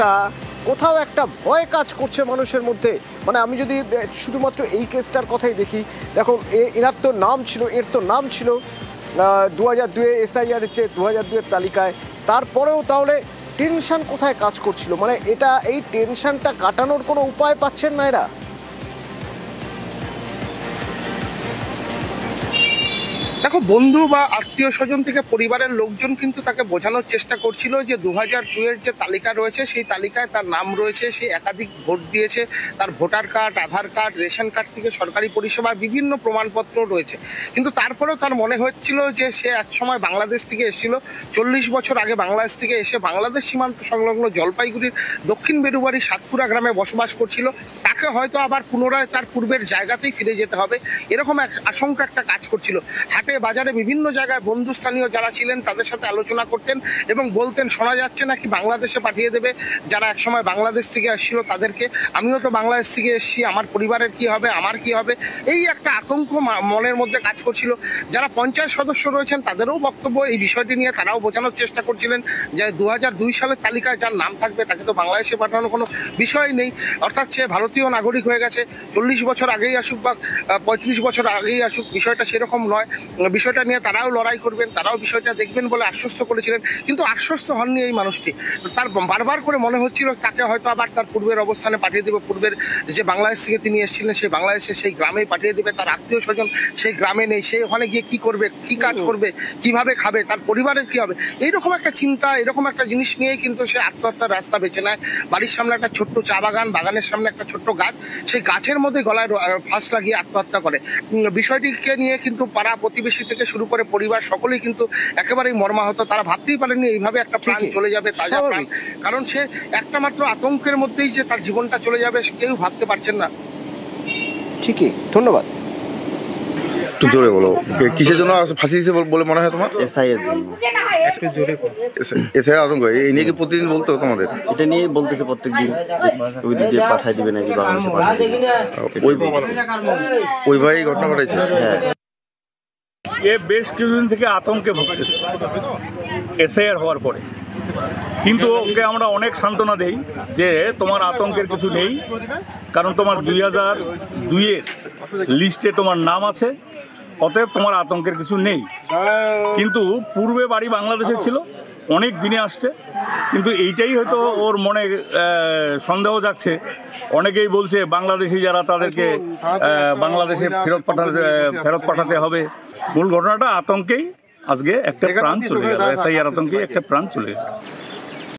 একটা কোথাও একটা ভয় কাজ করছে মানুষের মধ্যে। মানে আমি যদি শুধুমাত্র এই কেসটার কথাই দেখি, দেখো এর তো নাম ছিল 2002 SIR এর 2002 তালিকায়, তারপরেও তাহলে টেনশন কোথায় কাজ করছিল? মানে এই টেনশনটা কাটানোর কোনো উপায় পাচ্ছেন না এরা? দেখো, বন্ধু বা আত্মীয় স্বজন থেকে পরিবারের লোকজন কিন্তু তাকে বোঝানোর চেষ্টা করছিল যে 2002 এর যে তালিকা রয়েছে সেই তালিকায় তার নাম রয়েছে, সে একাধিক ভোট দিয়েছে, তার ভোটার কার্ড, আধার কার্ড, রেশন কার্ড থেকে সরকারি পরিষেবার বিভিন্ন প্রমাণপত্র রয়েছে। কিন্তু তারপরেও তার মনে হচ্ছিল যে সে একসময় বাংলাদেশ থেকে এসেছিল, 40 বছর আগে বাংলাদেশ থেকে এসে বাংলাদেশ সীমান্ত সংলগ্ন জলপাইগুড়ির দক্ষিণ বেরুবাড়ি সাতপুরা গ্রামে বসবাস করছিল। তাকে হয়তো আবার পুনরায় তার পূর্বের জায়গাতেই ফিরে যেতে হবে, এরকম এক আশঙ্কা একটা কাজ করছিল। হাটে বাজারে বিভিন্ন জায়গায় বন্ধু স্থানীয় যারা ছিলেন তাদের সাথে আলোচনা করতেন এবং বলতেন, শোনা যাচ্ছে নাকি বাংলাদেশে পাঠিয়ে দেবে যারা একসময় বাংলাদেশ থেকে এসেছিল তাদেরকে। আমিও তো বাংলাদেশ থেকে এসেছি, আমার পরিবারের কি হবে, আমার কি হবে, এই একটা আতঙ্ক মনের মধ্যে কাজ করছিল। যারা পঞ্চায়েত সদস্য রয়েছেন তাদেরও বক্তব্য এই বিষয়টি নিয়ে, তারাও বোঝানোর চেষ্টা করছিলেন যে 2002 সালের তালিকায় যার নাম থাকবে তাকে তো বাংলাদেশে পাঠানোর কোনো বিষয় নেই, অর্থাৎ সে ভারতীয় নাগরিক হয়ে গেছে। 40 বছর আগেই আসুক বা 35 বছর আগেই আসুক, বিষয়টা সেরকম নয়। বিষয়টা নিয়ে তারাও লড়াই করবেন, তারাও বিষয়টা দেখবেন বলে আশ্বস্ত করেছিলেন। কিন্তু আশ্বস্ত হননি এই মানুষটি। তার বারবার করে মনে হচ্ছিল তাকে হয়তো আবার তার পূর্বের অবস্থানে পাঠিয়ে দেবে, পূর্বের যে বাংলাদেশ থেকে তিনি এসেছিলেন সেই বাংলাদেশে সেই গ্রামেই পাঠিয়ে দেবে। তার আত্মীয় স্বজন সেই গ্রামে নেই, সে ওখানে গিয়ে কি করবে, কি কাজ করবে, কিভাবে খাবে, তার পরিবারের কি হবে, এইরকম একটা চিন্তা, এরকম একটা জিনিস নিয়েই কিন্তু সে আত্মহত্যার রাস্তা বেছে নেয়। বাড়ির সামনে একটা ছোট্ট চা বাগান, বাগানের সামনে একটা ছোট্ট গাছ, সেই গাছের মধ্যে গলায় ফাঁস লাগিয়ে আত্মহত্যা করে। বিষয়টিকে নিয়ে কিন্তু পাড়া প্রতিবেশী থেকে শুরু করে পরিবার সকলেই কিন্তু একেবারেই মর্মাহত। তারা ভাবতেই পারেনি এইভাবে একটা প্রাণ চলে যাবে, তাজা প্রাণ। কারণ সে একটা মাত্র আতঙ্কের মধ্যেই যে তার জীবনটা চলে যাবে কেউ ভাবতে পারছেন না। ঠিকই, ধন্যবাদ। একটু জোরে বলো, কিসের জন্য ফাঁসি দিয়েছে বলে মনে হয় তোমার? এসআইয়ের জন্য। এসআই আতঙ্ক, এই নিয়ে কি প্রতিদিন বলতো তোমাদের? এটা নিয়ে বলতেছে প্রত্যেকদিন, ওই দিক দিয়ে পাঠাই দিবে নাকি বাংলাদেশে পাঠাই দিবে। ওই ভাই ঘটনা ঘটাইছে। হ্যাঁ, এ বেশ কিছুদিন থেকে আতঙ্কে ভুগতেছে এসআইআর হওয়ার পরে। কিন্তু ওকে আমরা অনেক সান্ত্বনা দেই যে তোমার আতঙ্কের কিছু নেই, কারণ তোমার 2002-এর লিস্টে তোমার নাম আছে, অতএব তোমার আতঙ্কের কিছু নেই। কিন্তু পূর্বে বাড়ি বাংলাদেশে ছিল, অনেক দিনে আসছে, কিন্তু এইটাই হয়তো ওর মনে সন্দেহ যাচ্ছে। অনেকেই বলছে বাংলাদেশি যারা তাদেরকে বাংলাদেশে ফেরত পাঠাতে হবে। মূল ঘটনাটা আতঙ্কেই আজকে একটা প্রাণ চলে গেল, এসআইআর আতঙ্কে একটা প্রাণ চলে গেল।